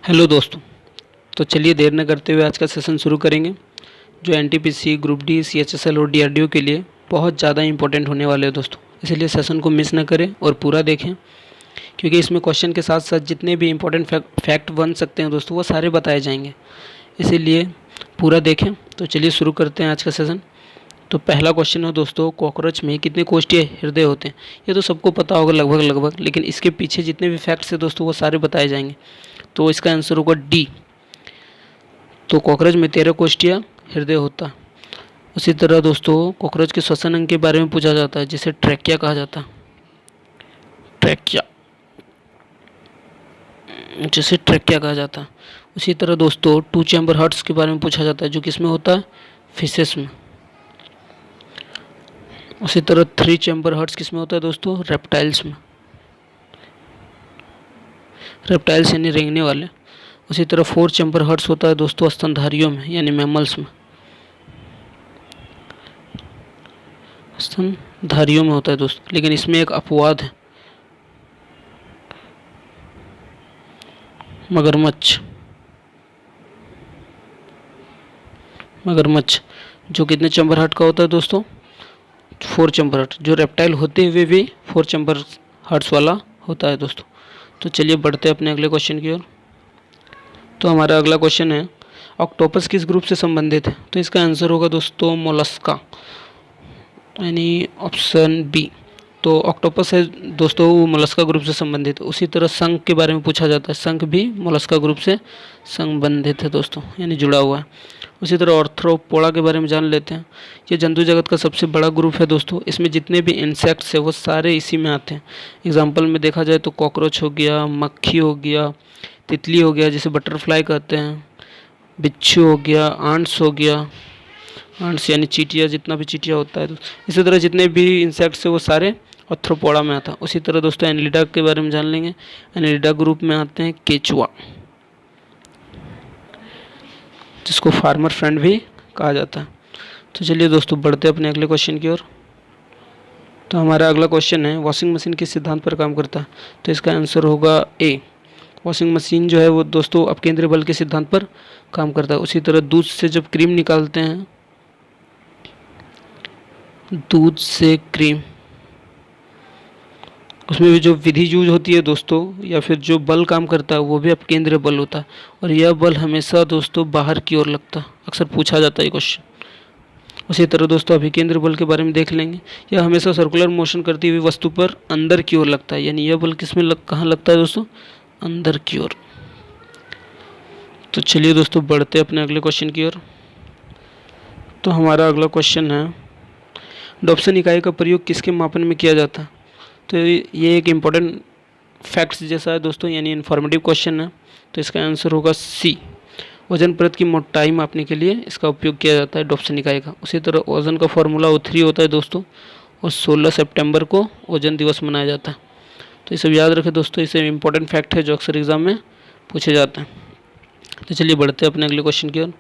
Hello दोस्तों। तो चलिए देर न करते हुए आज का सेशन शुरू करेंगे जो एनटीपीसी ग्रुप डी सीएचएसएल और डीआरडीओ के लिए बहुत ज़्यादा इंपॉर्टेंट होने वाले हैं दोस्तों। इसलिए सेशन को मिस न करें और पूरा देखें, क्योंकि इसमें क्वेश्चन के साथ साथ जितने भी इंपॉर्टेंट फैक्ट बन सकते हैं दोस्तों वो सारे बताए जाएंगे, इसीलिए पूरा देखें। तो चलिए शुरू करते हैं आज का सेशन। तो पहला क्वेश्चन है दोस्तों, कॉकरोच में कितने कोष्ठीय हृदय होते हैं? ये तो सबको पता होगा लगभग, लेकिन इसके पीछे जितने भी फैक्ट्स हैं दोस्तों वो सारे बताए जाएंगे। तो इसका आंसर होगा डी। तो कॉकरोच में 13 कोष्ठीय हृदय होता है। उसी तरह दोस्तों कॉकरोच के श्वसन अंग के बारे में पूछा जाता है, जिसे ट्रैकिया कहा जाता है। ट्रैकिया कहा जाता है। उसी तरह दोस्तों 2 चैम्बर हार्ट्स के बारे में पूछा जाता है, जो किसमें होता है? फिशेस में। उसी तरह 3 चैम्बर हार्ट्स किसमें होता है दोस्तों? रेप्टाइल्स में। रेप्टाइल्स यानी रेंगने वाले। उसी तरह 4 चैम्बर हार्ट्स होता है दोस्तों स्तनधारियों में, यानी मैमल्स में। स्तनधारियों में होता है दोस्तों, लेकिन इसमें एक अपवाद है, मगरमच्छ। जो कितने चैम्बर हार्ट का होता है दोस्तों? 4 चैम्बर हार्ट। जो रेप्टाइल होते हुए भी 4 चैम्बर हार्ट्स वाला होता है दोस्तों। तो चलिए बढ़ते हैं अपने अगले क्वेश्चन की ओर। तो हमारा अगला क्वेश्चन है, ऑक्टोपस किस ग्रुप से संबंधित है? तो इसका आंसर होगा दोस्तों मोलस्का, यानी ऑप्शन बी। तो ऑक्टोपस है दोस्तों वो मोलस्का ग्रुप से संबंधित है। उसी तरह शंख के बारे में पूछा जाता है, शंख भी मोलस्का ग्रुप से संबंधित है दोस्तों, यानी जुड़ा हुआ है। उसी तरह ऑर्थ्रोपोडा के बारे में जान लेते हैं। ये जंतु जगत का सबसे बड़ा ग्रुप है दोस्तों। इसमें जितने भी इंसेक्ट्स है वो सारे इसी में आते हैं। एग्जाम्पल में देखा जाए तो कॉकरोच हो गया, मक्खी हो गया, तितली हो गया जिसे बटरफ्लाई कहते हैं, बिच्छू हो गया, आंट्स हो गया, आंट्स यानी चींटियाँ, जितना भी चींटियाँ होता है। इसी तरह जितने भी इंसेक्ट्स है वो सारे ऑर्थ्रोपोडा में आता है। उसी तरह दोस्तों एनिलिडा के बारे में जान लेंगे। एनिलिडा ग्रुप में आते हैं केचुआ, जिसको फार्मर फ्रेंड भी कहा जाता है। तो चलिए दोस्तों बढ़ते हैं अपने अगले क्वेश्चन की ओर। तो हमारा अगला क्वेश्चन है, वॉशिंग मशीन किस सिद्धांत पर काम करता है? तो इसका आंसर होगा ए। वॉशिंग मशीन जो है वो दोस्तों अपकेंद्री बल के सिद्धांत पर काम करता है। उसी तरह दूध से जब क्रीम निकालते हैं, दूध से क्रीम, उसमें भी जो विधि यूज होती है दोस्तों, या फिर जो बल काम करता है वो भी अपकेंद्रीय बल होता है। और यह बल हमेशा दोस्तों बाहर की ओर लगता है, अक्सर पूछा जाता है क्वेश्चन। उसी तरह दोस्तों अभिकेंद्र बल के बारे में देख लेंगे। यह हमेशा सर्कुलर मोशन करती हुई वस्तु पर अंदर की ओर लगता है, यानी यह बल किसमें कहाँ लगता है दोस्तों? अंदर की ओर। तो चलिए दोस्तों बढ़ते अपने अगले क्वेश्चन की ओर। तो हमारा अगला क्वेश्चन है, डॉप्सन इकाई का प्रयोग किसके मापन में किया जाता है? तो ये एक इम्पोर्टेंट फैक्ट्स जैसा है दोस्तों, यानी इन्फॉर्मेटिव क्वेश्चन है। तो इसका आंसर होगा सी। वजन परत की मोटाई मापने के लिए इसका उपयोग किया जाता है डॉप्सन इकाई का। उसी तरह वजन का फॉर्मूला O3 होता है दोस्तों, और 16 सितंबर को वजन दिवस मनाया जाता है। तो ये सब याद रखें दोस्तों, इसे इम्पोर्टेंट फैक्ट है जो अक्सर एग्जाम में पूछे जाते हैं। तो चलिए बढ़ते हैं अपने अगले क्वेश्चन की ओर।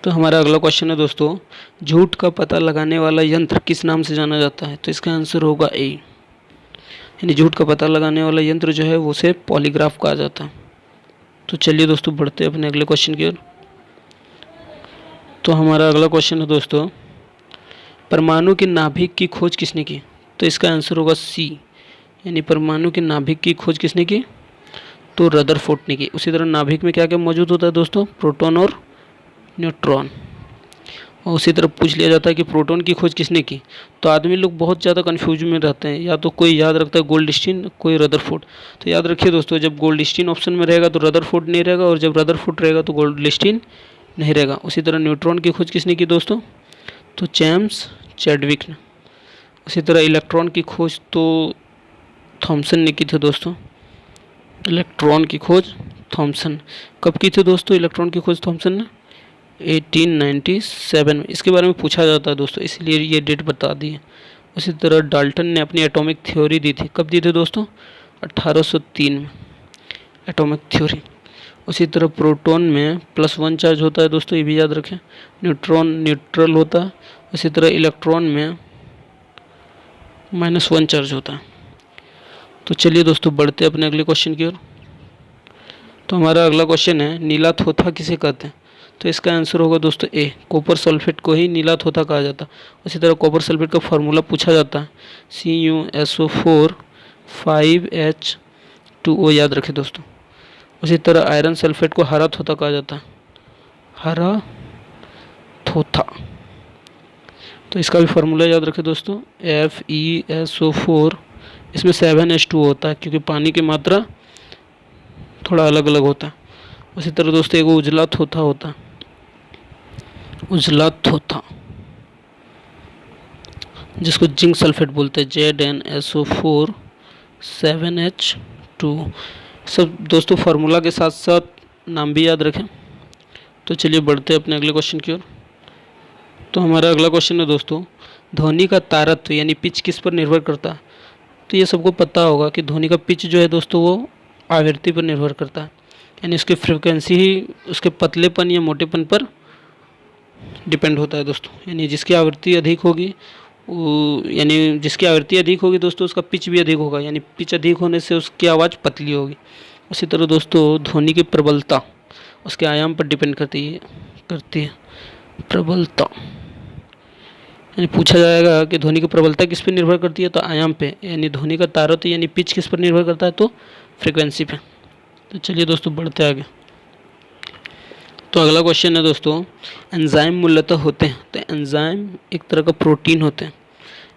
तो हमारा अगला क्वेश्चन है दोस्तों, झूठ का पता लगाने वाला यंत्र किस नाम से जाना जाता है? तो इसका आंसर होगा ए, यानी झूठ का पता लगाने वाला यंत्र जो है वो उसे पॉलीग्राफ कहा जाता है। तो चलिए दोस्तों बढ़ते हैं अपने अगले क्वेश्चन की ओर। तो हमारा अगला क्वेश्चन है दोस्तों, परमाणु के नाभिक की खोज किसने की? तो इसका आंसर होगा सी, यानी परमाणु के नाभिक की खोज किसने की? तो रदरफोर्ड ने की। उसी तरह नाभिक में क्या क्या मौजूद होता है दोस्तों? प्रोटॉन और न्यूट्रॉन। और उसी तरह पूछ लिया जाता है कि प्रोटॉन की खोज किसने की? तो आदमी लोग बहुत ज़्यादा कन्फ्यूज में रहते हैं, या तो कोई याद रखता है गोल्डस्टीन, कोई रदरफोर्ड। तो याद रखिए दोस्तों, जब गोल्डस्टीन ऑप्शन में रहेगा तो रदरफोर्ड नहीं रहेगा, और जब रदरफोर्ड रहेगा तो गोल्डस्टीन नहीं रहेगा। उसी तरह न्यूट्रॉन की खोज किसने की दोस्तों? तो जेम्स चैडविक ने। उसी तरह इलेक्ट्रॉन की खोज तो थॉमसन ने की थी दोस्तों। इलेक्ट्रॉन की खोज थॉमसन कब की थी दोस्तों? इलेक्ट्रॉन की खोज थॉमसन ने 1897 में। इसके बारे में पूछा जाता है दोस्तों, इसलिए ये डेट बता दी है। उसी तरह डाल्टन ने अपनी एटॉमिक थ्योरी दी थी, कब दी थी दोस्तों? 1803 में एटॉमिक थ्योरी। उसी तरह प्रोटॉन में +1 चार्ज होता है दोस्तों, ये भी याद रखें। न्यूट्रॉन न्यूट्रल होता है। उसी तरह इलेक्ट्रॉन में -1 चार्ज होता है। तो चलिए दोस्तों बढ़ते हैं अपने अगले क्वेश्चन की ओर। तो हमारा अगला क्वेश्चन है नीला थोथा किसे कहते हैं। तो इसका आंसर होगा दोस्तों ए, कॉपर सल्फेट को ही नीला थोथा कहा जाता है। उसी तरह कॉपर सल्फेट का फार्मूला पूछा जाता है CuSO4 5H2O, याद रखें दोस्तों। उसी तरह आयरन सल्फेट को हरा थोथा कहा जाता है, हरा थोथा। तो इसका भी फार्मूला याद रखें दोस्तों, FeSO4, इसमें 7H2O होता है क्योंकि पानी की मात्रा थोड़ा अलग अलग होता है। उसी तरह दोस्तों एक उजला थोथा होता है, उजला थोथा, जिसको जिंक सल्फेट बोलते हैं, ZnSO4 7H2। सब दोस्तों फार्मूला के साथ साथ नाम भी याद रखें। तो चलिए बढ़ते हैं अपने अगले क्वेश्चन की ओर। तो हमारा अगला क्वेश्चन है दोस्तों, ध्वनि का तारत्व यानी पिच किस पर निर्भर करता है। तो ये सबको पता होगा कि ध्वनि का पिच जो है दोस्तों वो आवृत्ति पर निर्भर करता है, यानी उसकी फ्रिक्वेंसी ही उसके पतलेपन या मोटेपन पर डिपेंड होता है दोस्तों। यानी जिसकी आवृत्ति अधिक होगी यानी जिसकी आवृत्ति अधिक होगी दोस्तों उसका पिच भी अधिक होगा, यानी पिच अधिक होने से उसकी आवाज़ पतली होगी। उसी तरह दोस्तों ध्वनि की प्रबलता उसके आयाम पर डिपेंड करती है प्रबलता, यानी पूछा जाएगा कि ध्वनि की प्रबलता किस पर निर्भर करती है, तो आयाम पे। यानी ध्वनि का तारत्व यानी पिच किस पर निर्भर करता है, तो फ्रिक्वेंसी पे। तो चलिए दोस्तों बढ़ते आगे। तो अगला क्वेश्चन है दोस्तों, एंजाइम मूलतः होते हैं। तो एंजाइम एक तरह का प्रोटीन होते हैं,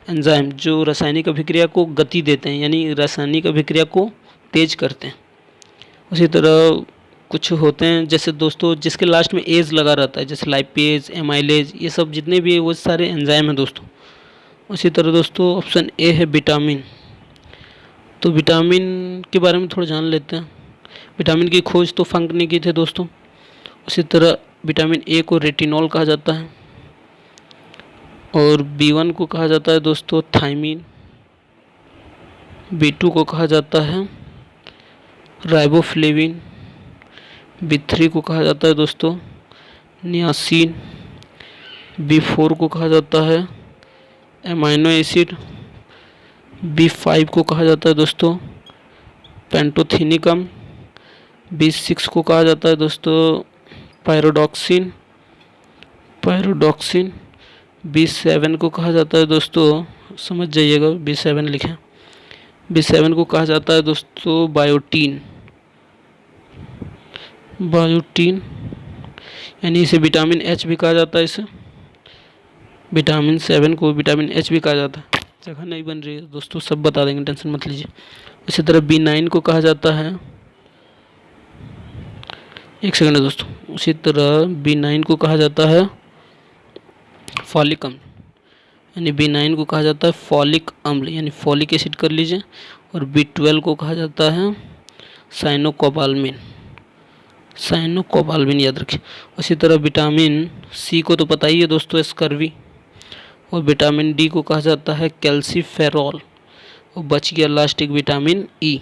एंजाइम जो रासायनिक अभिक्रिया को गति देते हैं, यानी रासायनिक अभिक्रिया को तेज करते हैं। उसी तरह कुछ होते हैं जैसे दोस्तों जिसके लास्ट में एज लगा रहता है, जैसे लाइपेज, एमाइलेज, ये सब जितने भी है वो सारे एंजाइम हैं दोस्तों। उसी तरह दोस्तों ऑप्शन ए है विटामिन। तो विटामिन के बारे में थोड़ा जान लेते हैं। विटामिन की खोज तो फंक ने की थे दोस्तों। उसी तरह विटामिन ए को रेटिनॉल कहा जाता है, और B1 को कहा जाता है दोस्तों थायमीन, B2 को कहा जाता है राइबोफ्लेविन, B3 को कहा जाता है दोस्तों नियासिन, B4 को कहा जाता है एमाइनो एसिड, B5 को कहा जाता है दोस्तों पेंटोथेनिकम, B6 को कहा जाता है दोस्तों पायरोडॉक्सिन, B7 को कहा जाता है दोस्तों, समझ जाइएगा B7 लिखें, B7 को कहा जाता है दोस्तों बायोटीन, यानी इसे विटामिन H भी कहा जाता है। इसे विटामिन 7 को विटामिन H भी कहा जाता है। जगह नहीं बन रही है दोस्तों, सब बता देंगे, टेंशन मत लीजिए। इसी तरह B9 को कहा जाता है, एक सेकंड है दोस्तों, उसी तरह B9 को कहा जाता है फॉलिक अम्ल, यानी B9 को कहा जाता है फॉलिक अम्ल, यानी फॉलिक एसिड कर लीजिए। और B12 को कहा जाता है साइनोकोबाल्मिन, याद रखिए। उसी तरह विटामिन C को तो पता ही है दोस्तों स्कर्वी, और विटामिन D को कहा जाता है कैल्सीफेरॉल, और बच गया लास्ट एक विटामिन E।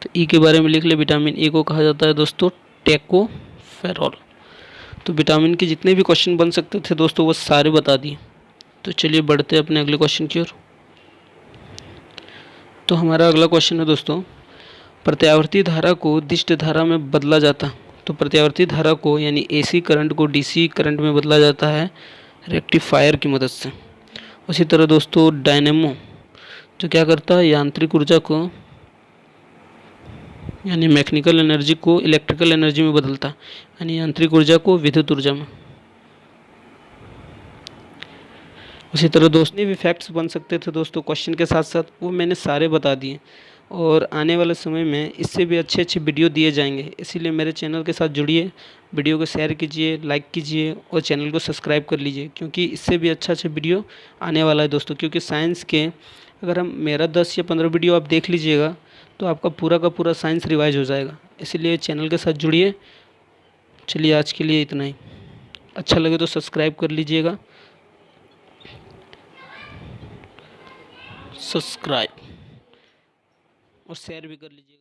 तो E के बारे में लिख ले, विटामिन E को कहा जाता है दोस्तों टेकोफेरॉल। तो विटामिन के जितने भी क्वेश्चन बन सकते थे दोस्तों वो सारे बता दिए। तो चलिए बढ़ते हैं अपने अगले क्वेश्चन की ओर। तो हमारा अगला क्वेश्चन है दोस्तों, प्रत्यावर्ती धारा को दिष्ट धारा में बदला जाता है। तो प्रत्यावर्ती धारा को यानी AC करंट को DC करंट में बदला जाता है रेक्टिफायर की मदद से। उसी तरह दोस्तों डायनेमो जो क्या करता है, यांत्रिक ऊर्जा को यानी मैकेनिकल एनर्जी को इलेक्ट्रिकल एनर्जी में बदलता है, यानी यांत्रिक ऊर्जा को विद्युत ऊर्जा में। उसी तरह दोस्तों भी फैक्ट्स बन सकते थे दोस्तों क्वेश्चन के साथ साथ, वो मैंने सारे बता दिए। और आने वाले समय में इससे भी अच्छे अच्छे वीडियो दिए जाएंगे, इसीलिए मेरे चैनल के साथ जुड़िए, वीडियो को शेयर कीजिए, लाइक कीजिए और चैनल को सब्सक्राइब कर लीजिए, क्योंकि इससे भी अच्छा वीडियो आने वाला है दोस्तों। क्योंकि साइंस के अगर हम मेरा 10 या 15 वीडियो आप देख लीजिएगा तो आपका पूरा का पूरा साइंस रिवाइज हो जाएगा, इसीलिए चैनल के साथ जुड़िए। चलिए आज के लिए इतना ही, अच्छा लगे तो सब्सक्राइब कर लीजिएगा, सब्सक्राइब और शेयर भी कर लीजिएगा।